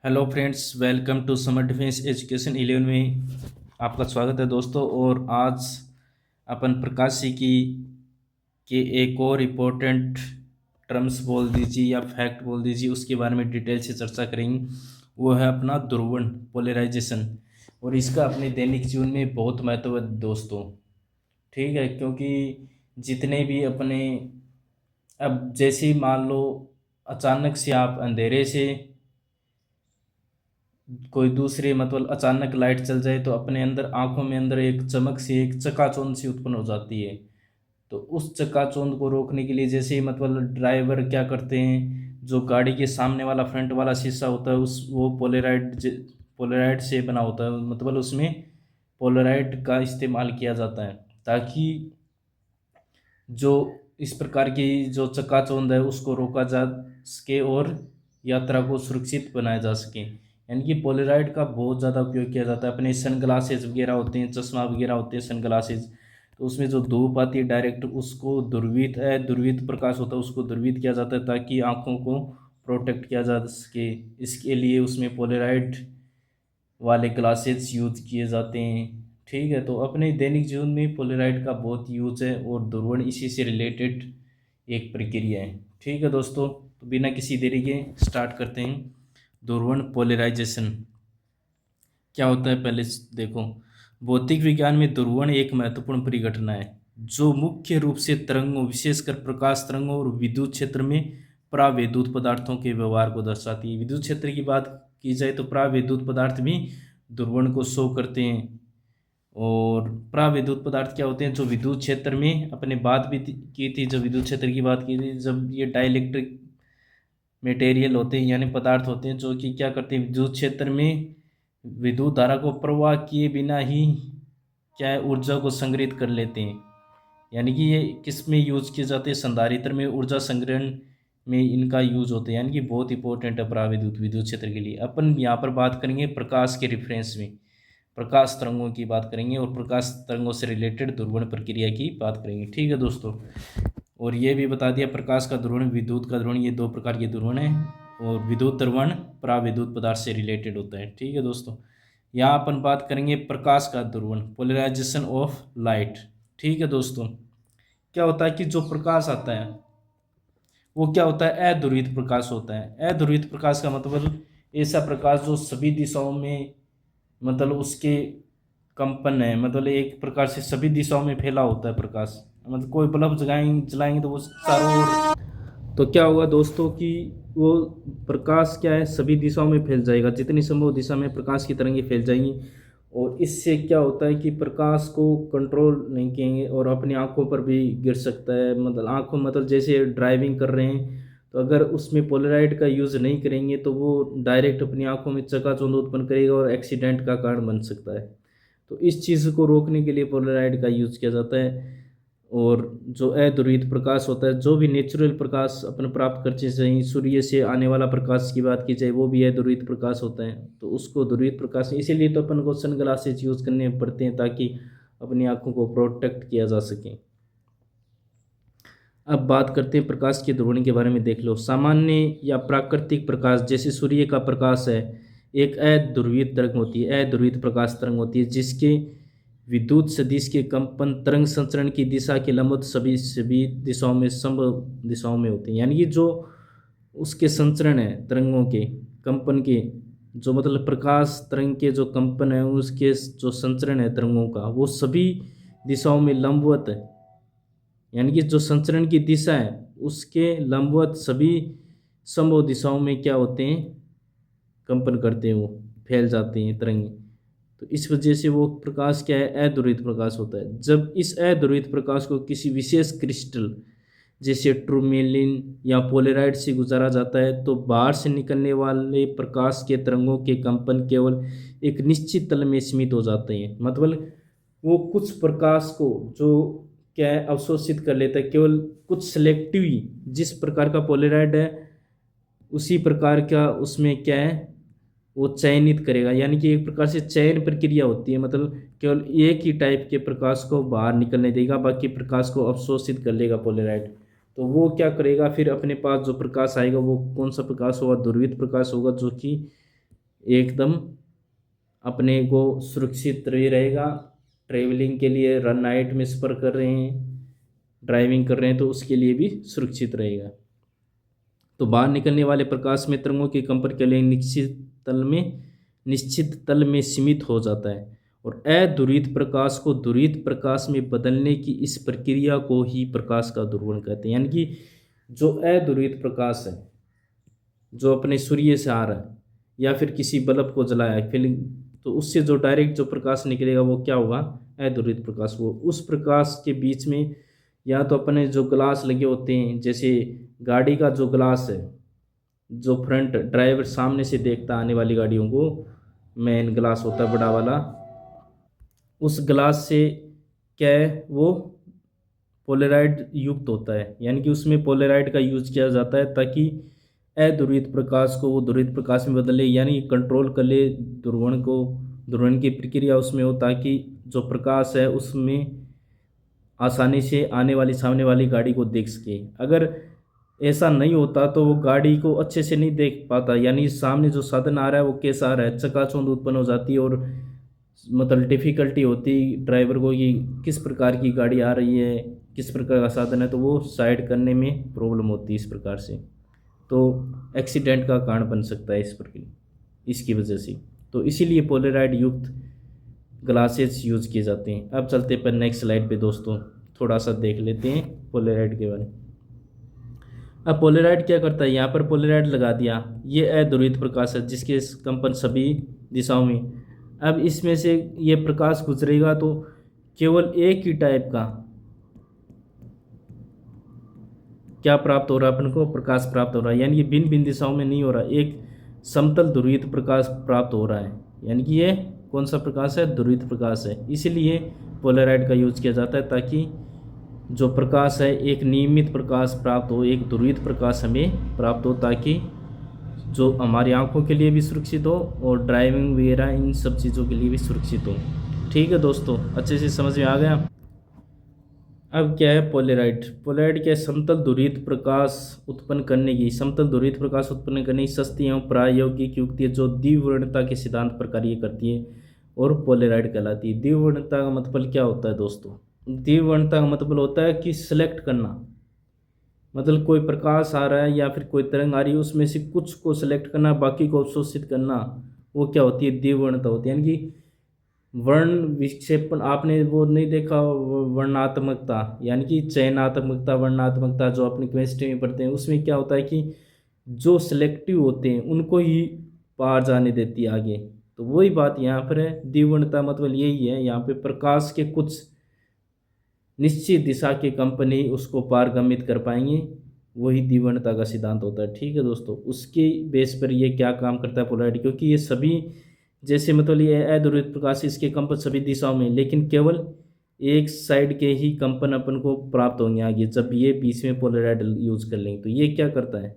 Hello friends, welcome to Samar defence education 11 में आपका स्वागत है दोस्तों। और आज अपन प्रकाशी की के एक और इम्पोर्टेंट टर्म्स बोल दीजिए या फैक्ट बोल दीजिए, उसके बारे में डिटेल से चर्चा करेंगे। वो है अपना ध्रुवण पोलराइजेशन, और इसका अपने दैनिक जीवन में बहुत महत्व है दोस्तों। ठीक है, क्योंकि जितने भी अपने अब जैसे ही मान लो अचानक से आप अंधेरे से कोई दूसरे मतलब अचानक लाइट चल जाए तो अपने अंदर आंखों में अंदर एक चमक सी एक चकाचौंध सी उत्पन्न हो जाती है। तो उस चकाचौंध को रोकने के लिए जैसे ही मतलब ड्राइवर क्या करते हैं, जो गाड़ी के सामने वाला फ्रंट वाला शीशा होता है उस वो पोलराइड से बना होता है, मतलब उसमें पोलराइड का इस्तेमाल किया जाता है ताकि जो इस प्रकार की जो चकाचौंध है उसको रोका जा सके और यात्रा को सुरक्षित बनाया जा सके। यानी कि पोलराइड का बहुत ज़्यादा उपयोग किया जाता है। अपने सन ग्लासेज वगैरह होते हैं, चश्मा वगैरह होते हैं, सन ग्लासेज, तो उसमें जो धूप आती है डायरेक्ट उसको ध्रुवित प्रकाश होता है उसको ध्रुवित किया जाता है ताकि आँखों को प्रोटेक्ट किया जा सके। इसके लिए उसमें पोलराइड वाले ग्लासेस यूज किए जाते हैं। ठीक है, तो अपने दैनिक जीवन में पोलराइड का बहुत यूज है और ध्रुवण इसी से रिलेटेड एक प्रक्रिया है। ठीक है दोस्तों, तो बिना किसी देरी के स्टार्ट करते हैं। ध्रुवण पोलराइजेशन क्या होता है पहले देखो। भौतिक विज्ञान में ध्रुवण एक महत्वपूर्ण परिघटना है जो मुख्य रूप से तरंगों, विशेषकर प्रकाश तरंगों और विद्युत क्षेत्र में प्रावैद्युत पदार्थों के व्यवहार को दर्शाती है। विद्युत क्षेत्र की बात की जाए तो प्रावैद्युत पदार्थ भी ध्रुवण को शो करते हैं। और प्रावैद्युत पदार्थ क्या होते हैं, जो विद्युत क्षेत्र में अपने बात भी की थी, जब विद्युत क्षेत्र की बात की थी, जब ये डाइलेक्ट्रिक मटेरियल होते हैं यानी पदार्थ होते हैं जो कि क्या करते हैं, विद्युत क्षेत्र में विद्युत धारा को प्रवाह किए बिना ही क्या है, ऊर्जा को संग्रहित कर लेते हैं। यानी कि ये किस में यूज किए जाते हैं, संधारित्र में ऊर्जा संग्रहण में इनका यूज होता है। यानी कि बहुत इंपॉर्टेंट है प्राविद्युत विद्युत क्षेत्र के लिए। अपन यहाँ पर बात करेंगे प्रकाश के रिफरेंस में, प्रकाश तरंगों की बात करेंगे और प्रकाश तरंगों से रिलेटेड ध्रुवण प्रक्रिया की बात करेंगे। ठीक है दोस्तों, और ये भी बता दिया प्रकाश का ध्रुवण, विद्युत का ध्रुवण, ये दो प्रकार के ध्रुवण है। और विद्युत ध्रुवण प्राविद्युत पदार्थ से रिलेटेड होता है। ठीक है दोस्तों, यहाँ अपन बात करेंगे प्रकाश का ध्रुवण, पोलराइजेशन ऑफ लाइट। ठीक है दोस्तों, क्या होता है कि जो प्रकाश आता है वो क्या होता है, अध्रुवित प्रकाश होता है। अध्रुवित प्रकाश का मतलब ऐसा प्रकाश जो सभी दिशाओं में मतलब उसके कंपन है, मतलब एक प्रकार से सभी दिशाओं में फैला होता है प्रकाश। मतलब कोई बल्ब जलाएंगे तो वो चारों ओर, तो क्या होगा दोस्तों कि वो प्रकाश क्या है सभी दिशाओं में फैल जाएगा, जितनी संभव दिशा में प्रकाश की तरंगें फैल जाएंगी। और इससे क्या होता है कि प्रकाश को कंट्रोल नहीं किएंगे और अपनी आंखों पर भी गिर सकता है। मतलब आंखों मतलब जैसे ड्राइविंग कर रहे हैं तो अगर उसमें पोलराइड का यूज़ नहीं करेंगे तो वो डायरेक्ट अपनी आंखों में चकाचौंध उत्पन्न करेगा और एक्सीडेंट का कारण बन सकता है। तो इस चीज़ को रोकने के लिए पोलराइड का यूज़ किया जाता है। और जो अध्रुवित प्रकाश होता है, जो भी नेचुरल प्रकाश अपन प्राप्त करते हैं, सूर्य से आने वाला प्रकाश की बात की जाए वो भी अध्रुवित प्रकाश होता है, तो उसको ध्रुवित प्रकाश, इसीलिए तो अपन को सन ग्लासेज यूज़ करने पड़ते हैं ताकि अपनी आंखों को प्रोटेक्ट किया जा सके। अब बात करते हैं प्रकाश के ध्रुवण के बारे में। देख लो, सामान्य या प्राकृतिक प्रकाश जैसे सूर्य का प्रकाश है एक अध्रुवित तरंग होती है, अध्रुवित प्रकाश तरंग होती है जिसके विद्युत सदिश के कंपन तरंग संचरण की दिशा के लंबवत सभी सभी दिशाओं में संभव दिशाओं में होते हैं। यानी कि जो उसके संचरण है तरंगों के कंपन के, जो मतलब प्रकाश तरंग के जो कंपन है उसके जो संचरण है तरंगों का वो सभी दिशाओं में लंबवत है। यानी कि जो संचरण की दिशा है उसके लंबवत सभी संभव दिशाओं में क्या होते हैं, कंपन करते हैं, वो फैल जाते हैं तरंगे। तो इस वजह से वो प्रकाश क्या है, अध्रुवित प्रकाश होता है। जब इस अध्रुवित प्रकाश को किसी विशेष क्रिस्टल जैसे टूरमेलिन या पोलराइड से गुजारा जाता है तो बाहर से निकलने वाले प्रकाश के तरंगों के कंपन केवल एक निश्चित तल में सीमित हो जाते हैं। मतलब वो कुछ प्रकाश को जो क्या है अवशोषित कर लेता है, केवल कुछ सेलेक्टिव जिस प्रकार का पोलराइड है उसी प्रकार का उसमें क्या है वो चयनित करेगा। यानी कि एक प्रकार से चयन प्रक्रिया होती है, मतलब केवल एक ही टाइप के प्रकाश को बाहर निकलने देगा, बाकी प्रकाश को अवशोषित कर लेगा पोलराइड। तो वो क्या करेगा फिर अपने पास जो प्रकाश आएगा वो कौन सा प्रकाश होगा, ध्रुवित प्रकाश होगा, जो कि एकदम अपने को सुरक्षित रहेगा। ट्रेवलिंग के लिए रन नाइट में सफ़र कर रहे हैं, ड्राइविंग कर रहे हैं, तो उसके लिए भी सुरक्षित रहेगा। तो बाहर निकलने वाले प्रकाश में तरंगों के कंपन के लिए निश्चित तल में सीमित हो जाता है, और अध्रुवित प्रकाश को ध्रुवित प्रकाश में बदलने की इस प्रक्रिया को ही प्रकाश का ध्रुवण कहते हैं। यानी कि जो अध्रुवित प्रकाश है, जो अपने सूर्य से आ रहा है या फिर किसी बल्ब को जलाया है फिर, तो उससे जो डायरेक्ट जो प्रकाश निकलेगा वो क्या होगा, अध्रुवित प्रकाश। वो उस प्रकाश के बीच में या तो अपने जो ग्लास लगे होते हैं, जैसे गाड़ी का जो ग्लास है, जो फ्रंट ड्राइवर सामने से देखता आने वाली गाड़ियों को, मेन ग्लास होता है बड़ा वाला, उस ग्लास से क्या है, वो पोलराइड युक्त होता है। यानी कि उसमें पोलराइड का यूज किया जाता है ताकि अध्रुवित प्रकाश को वो ध्रुवित प्रकाश में बदले, यानी कंट्रोल कर ले ध्रुवण की प्रक्रिया उसमें हो, ताकि जो प्रकाश है उसमें आसानी से आने वाली सामने वाली गाड़ी को देख सके। अगर ऐसा नहीं होता तो वो गाड़ी को अच्छे से नहीं देख पाता, यानी सामने जो साधन आ रहा है वो कैसा आ रहा है, चकाचौंध उत्पन्न हो जाती है, और मतलब डिफ़िकल्टी होती ड्राइवर को कि किस प्रकार की गाड़ी आ रही है, किस प्रकार का साधन है, तो वो साइड करने में प्रॉब्लम होती है इस प्रकार से। तो एक्सीडेंट का कारण बन सकता है इसकी वजह से। तो इसीलिए पोलराइड युक्त ग्लासेस यूज़ किए जाते हैं। अब चलते पर नेक्स्ट स्लाइड पे दोस्तों, थोड़ा सा देख लेते हैं पोलराइड के बारे में। अब पोलराइड क्या करता है, यहाँ पर पोलराइड लगा दिया, ये अध्रुवित प्रकाश है जिसके कंपन सभी दिशाओं में। अब इसमें से ये प्रकाश गुजरेगा तो केवल एक ही टाइप का क्या प्राप्त हो रहा है, अपन को प्रकाश प्राप्त हो रहा है, यानी कि भिन्न भिन्न दिशाओं में नहीं हो रहा, एक समतल ध्रुवित प्रकाश प्राप्त हो रहा है। यानी कि ये कौन सा प्रकाश है, ध्रुवित प्रकाश है। इसीलिए पोलराइड का यूज किया जाता है ताकि जो प्रकाश है एक नियमित प्रकाश प्राप्त हो, एक ध्रुवित प्रकाश हमें प्राप्त हो, ताकि जो हमारी आंखों के लिए भी सुरक्षित हो और ड्राइविंग वगैरह इन सब चीज़ों के लिए भी सुरक्षित हो। ठीक है दोस्तों, अच्छे से समझ में आ गया। अब क्या है पोलराइड, पोलराइड क्या है, समतल ध्रुवित प्रकाश उत्पन्न करने की सस्ती एवं प्रायोगिक युक्ति है जो द्विवर्णता के सिद्धांत पर कार्य करती है और पोलराइड कहलाती है। द्विवर्णता का मतलब क्या होता है दोस्तों, द्विवर्णता का मतलब होता है कि सिलेक्ट करना, मतलब कोई प्रकाश आ रहा है या फिर कोई तरंग आ रही है, उसमें से कुछ को सिलेक्ट करना, बाकी को अवशोषित करना, वो क्या होती है, द्विवर्णता होती है। यानी कि वर्ण विक्षेपण आपने वो नहीं देखा, वर्णात्मकता यानी कि चयनात्मकता, वर्णात्मकता जो अपनी केमिस्ट्री में पढ़ते हैं, उसमें क्या होता है कि जो सिलेक्टिव होते हैं उनको ही पार जाने देती है आगे। तो वही बात यहाँ पर है, द्विवर्णता मतलब यही है, यहाँ पे प्रकाश के कुछ निश्चित दिशा के कंपन ही उसको पारगमित कर पाएंगे, वही द्विवर्णता का सिद्धांत होता है। ठीक है दोस्तों, उसके बेस पर ये क्या काम करता है पोलराइड, क्योंकि ये सभी जैसे मतलब ये अध्रुवित प्रकाश, इसके कंपन सभी दिशाओं में, लेकिन केवल एक साइड के ही कंपन अपन को प्राप्त होंगे आगे, जब ये बीच में पोलराइड यूज कर लेंगे। तो ये क्या करता है,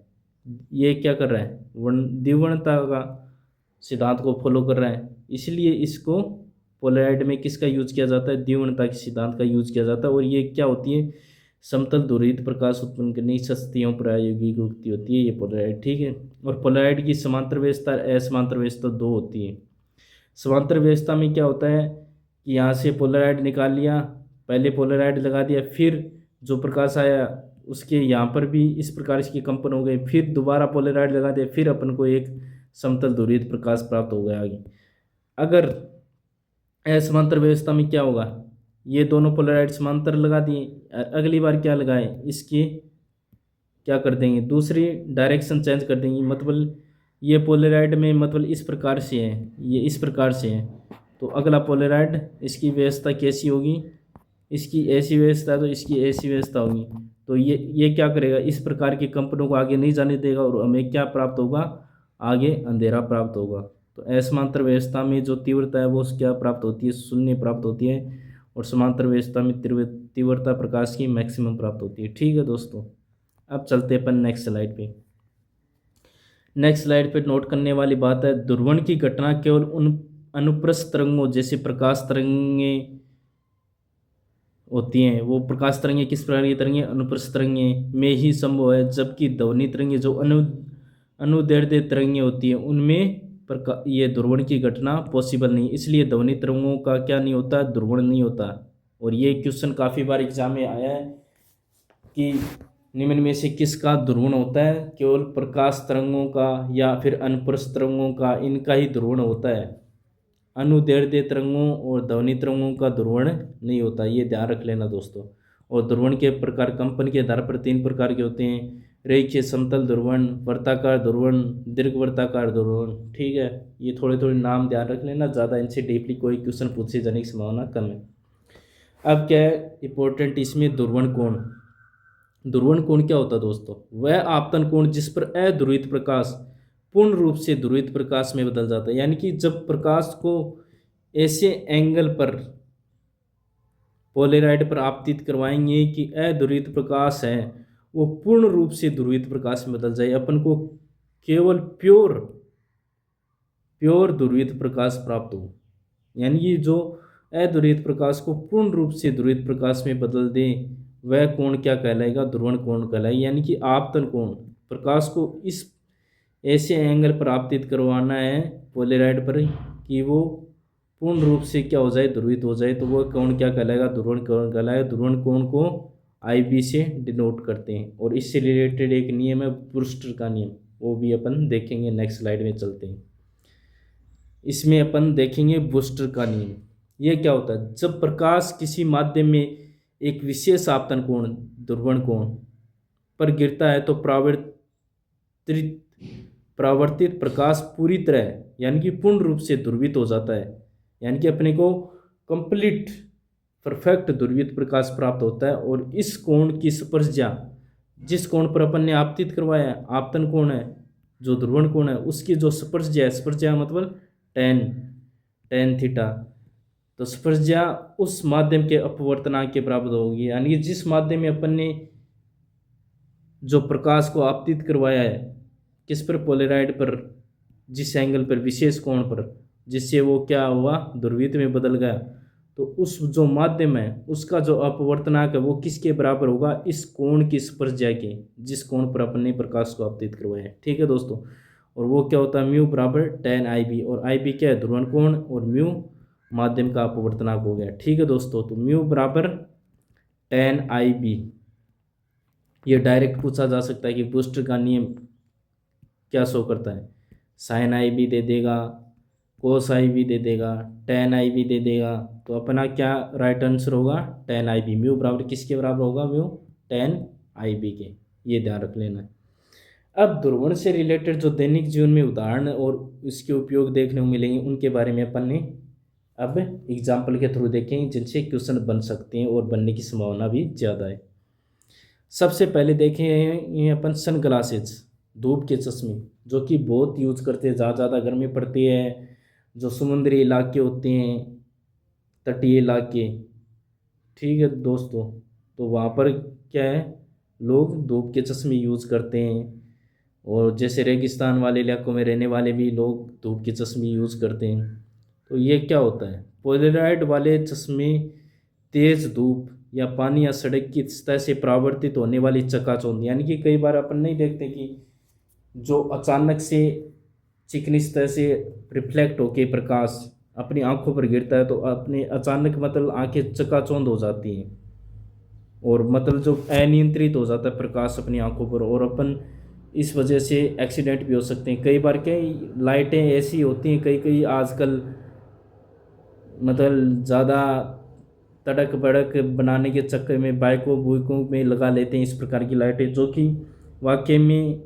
ये क्या कर रहा है, द्विवर्णता का सिद्धांत को फॉलो कर रहा है, इसलिए इसको पोलराइड में किसका यूज किया जाता है, द्विवर्णता के सिद्धांत का यूज किया जाता है। और ये क्या होती है, समतल ध्रुवित प्रकाश उत्पन्न करने की सस्ती एवं प्रायोगिक युक्ति होती है ये पोलराइड। ठीक है, और पोलराइड की समांतर व्यवस्था असमांतर व्यवस्था दो होती है। समांतर व्यवस्था में क्या होता है कि यहाँ से पोलराइड निकाल लिया, पहले पोलराइड लगा दिया, फिर जो प्रकाश आया उसके यहाँ पर भी इस प्रकार इसके कंपन हो गए, फिर दोबारा पोलराइड लगा दिया, फिर अपन को एक समतल ध्रुवित प्रकाश प्राप्त हो गया आगे। अगर असमांतर व्यवस्था में क्या होगा, ये दोनों पोलराइड समांतर लगा दिए, अगली बार क्या लगाए, इसकी क्या कर देंगे, दूसरी डायरेक्शन चेंज कर देंगे, मतलब ये पोलराइड में मतलब इस प्रकार से है, ये इस प्रकार से है, तो अगला पोलराइड इसकी व्यवस्था कैसी होगी, इसकी ऐसी व्यवस्था, तो इसकी ऐसी व्यवस्था होगी। तो ये क्या करेगा, इस प्रकार के कंपनों को आगे नहीं जाने देगा और हमें क्या प्राप्त होगा, आगे अंधेरा प्राप्त होगा। तो असमांतर व्यवस्था में जो तीव्रता है वो क्या प्राप्त होती है, शून्य प्राप्त होती है, और समांतर व्यवस्था में तीव्रता प्रकाश की मैक्सिमम प्राप्त होती है। ठीक है दोस्तों, अब चलते अपन नेक्स्ट स्लाइड पे। नेक्स्ट स्लाइड पे नोट करने वाली बात है, ध्रुवण की घटना केवल उन अनुप्रस्थ तरंगों जैसे प्रकाश तरंगें होती हैं, वो प्रकाश तरंगें किस प्रकार की तरंगें, अनुप्रस्थ तरंगें में ही संभव है, जबकि ध्वनि तरंगें जो अनुदैर्ध्य तरंगें होती हैं उनमें ये ध्रुवण की घटना पॉसिबल नहीं, इसलिए ध्वनि तरंगों का क्या नहीं होता, ध्रुवण नहीं होता। और ये क्वेश्चन काफ़ी बार एग्जाम में आया है कि निम्न में से किसका ध्रुवण होता है, केवल प्रकाश तरंगों का या फिर अनुप्रस्थ तरंगों का, इनका ही ध्रुवण होता है। अनुदैर्ध्य तरंगों और ध्वनि तरंगों का ध्रुवण नहीं होता, ये ध्यान रख लेना दोस्तों। और ध्रुवण के प्रकार कंपन के आधार पर 3 प्रकार के होते हैं, रेखीय समतल ध्रुवण, वर्ताकार ध्रुवण, दीर्घवृत्ताकार ध्रुवण। ठीक है, ये थोड़े थोड़े नाम ध्यान रख लेना, ज़्यादा इनसे डीपली कोई क्वेश्चन पूछे जाने की संभावना कम है। अब क्या है इंपॉर्टेंट इसमें, ध्रुवण कोण। ध्रुवण कोण क्या होता है दोस्तों, वह आपतन कोण जिस पर अध्रुवित प्रकाश पूर्ण रूप से ध्रुवित प्रकाश में बदल जाता है। यानी कि जब प्रकाश को ऐसे एंगल पर पोलेराइड पर आपतित करवाएंगे कि अध्रुवित प्रकाश है वो पूर्ण रूप से ध्रुवित प्रकाश में बदल जाए, अपन को केवल प्योर ध्रुवित प्रकाश प्राप्त हो। यानी कि जो अध्रुवित प्रकाश को पूर्ण रूप से ध्रुवित प्रकाश में बदल दे वह कोण क्या कहलाएगा, ध्रुवण कोण कहलाएगा। यानी कि आपतन कोण, प्रकाश को इस ऐसे एंगल पर आपतित करवाना है पोलेराइड पर कि वो पूर्ण रूप से क्या हो जाए, ध्रुवित हो जाए, तो वो कोण क्या कहलाएगा, ध्रुवण कोण कहलाएगा। ध्रुवण कोण को IB से डिनोट करते हैं। और इससे रिलेटेड एक नियम है ब्रूस्टर का नियम, वो भी अपन देखेंगे, नेक्स्ट स्लाइड में चलते हैं। इसमें अपन देखेंगे ब्रूस्टर का नियम। ये क्या होता है, जब प्रकाश किसी माध्यम में एक विशेष आपतन कोण ध्रुवण कोण पर गिरता है तो परावर्तित प्रकाश पूरी तरह यानी कि पूर्ण रूप से ध्रुवित हो जाता है। यानी कि अपने को कंप्लीट परफेक्ट ध्रुवित प्रकाश प्राप्त होता है। और इस कोण की स्पर्शज्या, जिस कोण पर अपन ने आपतित करवाया है, आपतन कोण है जो ध्रुवण कोण है, उसकी जो स्पर्शज्या है, स्पर्शज्या मतलब tan थीटा, तो स्पर्शज्या उस माध्यम के अपवर्तनांक के बराबर होगी। यानी कि जिस माध्यम में अपन ने जो प्रकाश को आपतित करवाया है, किस पर, पोलेराइड पर, जिस एंगल पर, विशेष कोण पर, जिससे वो क्या हुआ, ध्रुवित में बदल गया, तो उस जो माध्यम है उसका जो अपवर्तनांक है वो किसके बराबर होगा, इस कोण की स्पर्शज्या के, जिस कोण पर अपन ने प्रकाश को आपतित करवाया है। ठीक है दोस्तों, और वो क्या होता है, म्यू बराबर tan IB, और IB क्या है, ध्रुवण कोण, और म्यू माध्यम का अपवर्तनांक हो गया। ठीक है दोस्तों, तो म्यू बराबर tan IB, ये डायरेक्ट पूछा जा सकता है कि ब्रूस्टर का नियम क्या शो करता है, sin IB दे देगा, cos IB दे देगा, tan IB दे देगा, तो अपना क्या राइट आंसर होगा, tan IB। म्यू बराबर किसके बराबर होगा, म्यू tan IB के, ये ध्यान रख लेना है। अब ध्रुवण से रिलेटेड जो दैनिक जीवन में उदाहरण और इसके उपयोग देखने को मिलेंगे उनके बारे में अपन ने अब एग्जाम्पल के थ्रू देखें, जिनसे क्वेश्चन बन सकते हैं और बनने की संभावना भी ज़्यादा है। सबसे पहले देखें ये अपन सन ग्लासेज, धूप के चश्मे, जो कि बहुत यूज करते हैं, जहाँ ज़्यादा गर्मी पड़ती है, जो समुद्री इलाके होते हैं, तटीय इलाके। ठीक है दोस्तों, तो वहाँ पर क्या है, लोग धूप के चश्मे यूज करते हैं। और जैसे रेगिस्तान वाले इलाकों में रहने वाले भी लोग धूप के चश्मे यूज करते हैं। तो ये क्या होता है, पोलराइड वाले चश्मे तेज धूप या पानी या सड़क की सतह से परावर्तित होने वाली चकाचौंध, यानी कि कई बार अपन नहीं देखते कि जो अचानक से चिकनी सतह से रिफ्लेक्ट होके प्रकाश अपनी आंखों पर गिरता है, तो अपने अचानक मतलब आंखें चकाचौंध हो जाती हैं, और मतलब जो अनियंत्रित हो जाता है प्रकाश अपनी आंखों पर, और अपन इस वजह से एक्सीडेंट भी हो सकते हैं। कई बार कई लाइटें ऐसी होती हैं, कई आजकल मतलब ज़्यादा तड़क भड़क बनाने के चक्कर में बाइकों बुइकों में लगा लेते हैं इस प्रकार की लाइटें, जो कि वाकई में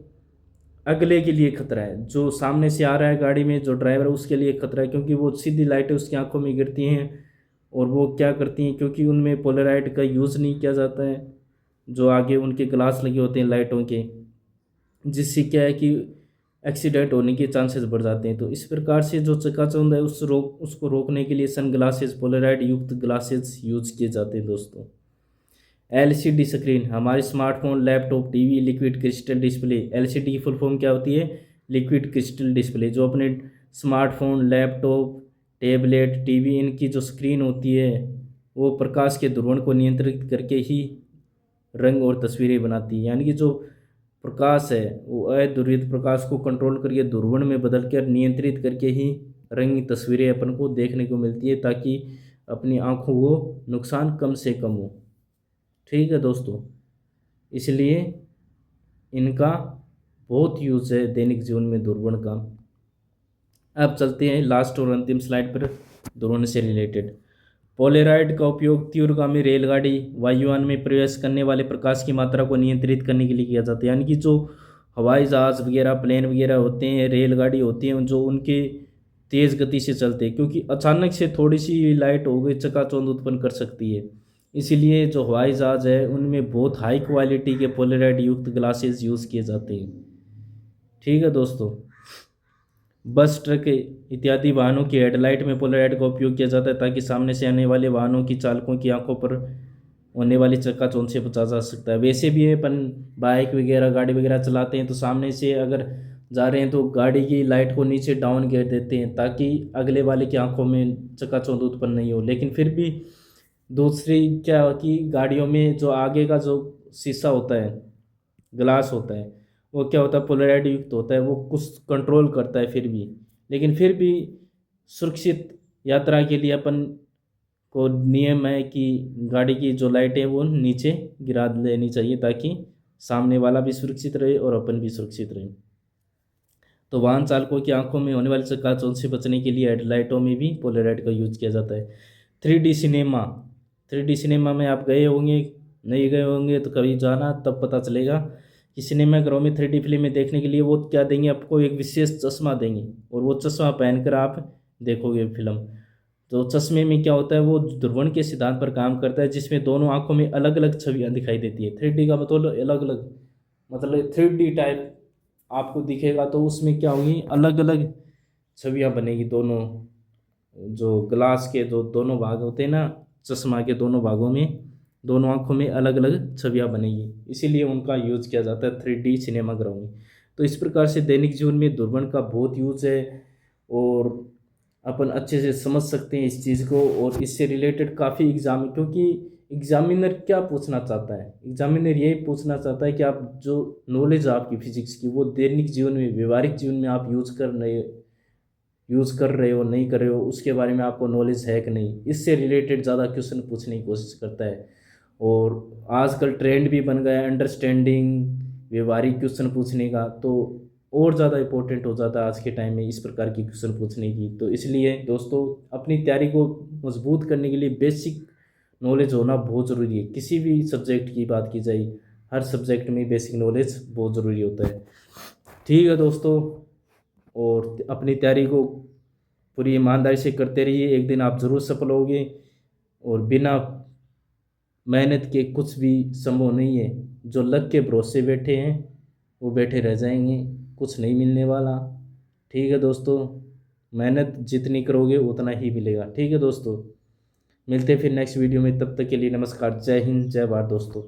अगले के लिए खतरा है, जो सामने से आ रहा है गाड़ी में जो ड्राइवर है उसके लिए खतरा है, क्योंकि वो सीधी लाइटें उसकी आंखों में गिरती हैं। और वो क्या करती हैं, क्योंकि उनमें पोलराइड का यूज़ नहीं किया जाता है, जो आगे उनके ग्लास लगे होते हैं लाइटों के, जिससे क्या है कि एक्सीडेंट होने के चांसेस बढ़ जाते हैं। तो इस प्रकार से जो चकाचौंध है उसको रोकने के लिए सन ग्लासेस, पोलराइड युक्त ग्लासेस यूज किए जाते हैं दोस्तों। LCD स्क्रीन, हमारे smartphone, laptop, TV, liquid crystal display. LCD की फुल फॉर्म क्या होती है, लिक्विड क्रिस्टल डिस्प्ले। जो अपने स्मार्टफोन, लैपटॉप, टैबलेट, टीवी, इनकी जो स्क्रीन होती है वो प्रकाश के ध्रुवण को नियंत्रित करके ही रंग और तस्वीरें बनाती है। यानी कि जो प्रकाश है वो अध्रुवित प्रकाश को कंट्रोल करके ध्रुवण में बदल कर नियंत्रित करके ही रंगीन तस्वीरें अपन को देखने को मिलती है, ताकि अपनी आँखों को नुकसान कम से कम हो। ठीक है दोस्तों, इसलिए इनका बहुत यूज़ है दैनिक जीवन में ध्रुवण का। अब चलते हैं लास्ट और अंतिम स्लाइड पर ध्रुवण से रिलेटेड। पोलेराइड का उपयोग तीव्रगामी रेलगाड़ी वायुयान में प्रवेश करने वाले प्रकाश की मात्रा को नियंत्रित करने के लिए किया जाता है। यानी कि जो हवाई जहाज़ वगैरह, प्लेन वगैरह होते हैं, रेलगाड़ी होती हैं, जो उनके तेज़ गति से चलते हैं, क्योंकि अचानक से थोड़ी सी लाइट हो गई चकाचौंध उत्पन्न कर सकती है। इसीलिए जो हवाई जहाज़ है उनमें बहुत हाई क्वालिटी के पोलेराइड युक्त ग्लासेस यूज़ किए जाते हैं। ठीक है दोस्तों, बस, ट्रक इत्यादि वाहनों की हेडलाइट में पोलराइड का उपयोग किया जाता है, ताकि सामने से आने वाले वाहनों की चालकों की आंखों पर होने वाली चकाचौंध से बचा जा सकता है। वैसे भी अपन बाइक वगैरह, गाड़ी वगैरह चलाते हैं तो सामने से अगर जा रहे हैं तो गाड़ी की लाइट को नीचे डाउन कर देते हैं, ताकि अगले वाले की आंखों में चकाचौंध उत्पन्न नहीं हो। लेकिन फिर भी दूसरी क्या कि गाड़ियों में जो आगे का जो शीशा होता है, ग्लास होता है, वो क्या होता है, पोलराइड युक्त होता है, वो कुछ कंट्रोल करता है फिर भी। लेकिन फिर भी सुरक्षित यात्रा के लिए अपन को नियम है कि गाड़ी की जो लाइटें वो नीचे गिरा लेनी चाहिए, ताकि सामने वाला भी सुरक्षित रहे और अपन भी सुरक्षित रहे। तो वाहन चालकों की आंखों में होने वाली चकाचौंध से बचने के लिए हेडलाइटों में भी पोलराइड का यूज किया जाता है। 3D सिनेमा, 3D सिनेमा में आप गए होंगे, नहीं गए होंगे तो कभी जाना, तब पता चलेगा कि सिनेमाघरों में 3D फिल्में देखने के लिए वो क्या देंगे, आपको एक विशेष चश्मा देंगे, और वो चश्मा पहनकर आप देखोगे फिल्म। तो चश्मे में क्या होता है, वो ध्रुवण के सिद्धांत पर काम करता है, जिसमें दोनों आंखों में अलग अलग छवियाँ दिखाई देती है। 3D का मतलब अलग अलग, मतलब 3D टाइप आपको दिखेगा, तो उसमें क्या होगी, अलग अलग छवियाँ बनेगी। दोनों जो ग्लास के जो दोनों भाग होते हैं ना, चश्मा के दोनों भागों में, दोनों आंखों में अलग अलग छवियाँ बनेगी, इसीलिए उनका यूज़ किया जाता है 3D सिनेमाघरों में। तो इस प्रकार से दैनिक जीवन में ध्रुवण का बहुत यूज़ है, और अपन अच्छे से समझ सकते हैं इस चीज़ को। और इससे रिलेटेड काफ़ी एग्जाम, क्योंकि एग्जामिनर क्या पूछना चाहता है, एग्जामिनर यही पूछना चाहता है कि आप जो नॉलेज आपकी फिजिक्स की, वो दैनिक जीवन में, व्यवहारिक जीवन में आप यूज़ कर रहे हो नहीं कर रहे हो, उसके बारे में आपको नॉलेज है कि नहीं। इससे रिलेटेड ज़्यादा क्वेश्चन पूछने की कोशिश करता है। और आजकल ट्रेंड भी बन गया है अंडरस्टैंडिंग, व्यवहारिक क्वेश्चन पूछने का, तो और ज़्यादा इंपॉर्टेंट हो जाता है आज के टाइम में इस प्रकार की क्वेश्चन पूछने की। तो इसलिए दोस्तों, अपनी तैयारी को मजबूत करने के लिए बेसिक नॉलेज होना बहुत ज़रूरी है। किसी भी सब्जेक्ट की बात की जाए, हर सब्जेक्ट में बेसिक नॉलेज बहुत ज़रूरी होता है। ठीक है दोस्तों, और अपनी तैयारी को पूरी ईमानदारी से करते रहिए, एक दिन आप ज़रूर सफल होगे। और बिना मेहनत के कुछ भी संभव नहीं है। जो लक के भरोसे बैठे हैं वो बैठे रह जाएंगे, कुछ नहीं मिलने वाला। ठीक है दोस्तों, मेहनत जितनी करोगे उतना ही मिलेगा। ठीक है दोस्तों, मिलते हैं फिर नेक्स्ट वीडियो में, तब तक के लिए नमस्कार, जय हिंद, जय भारत दोस्तों।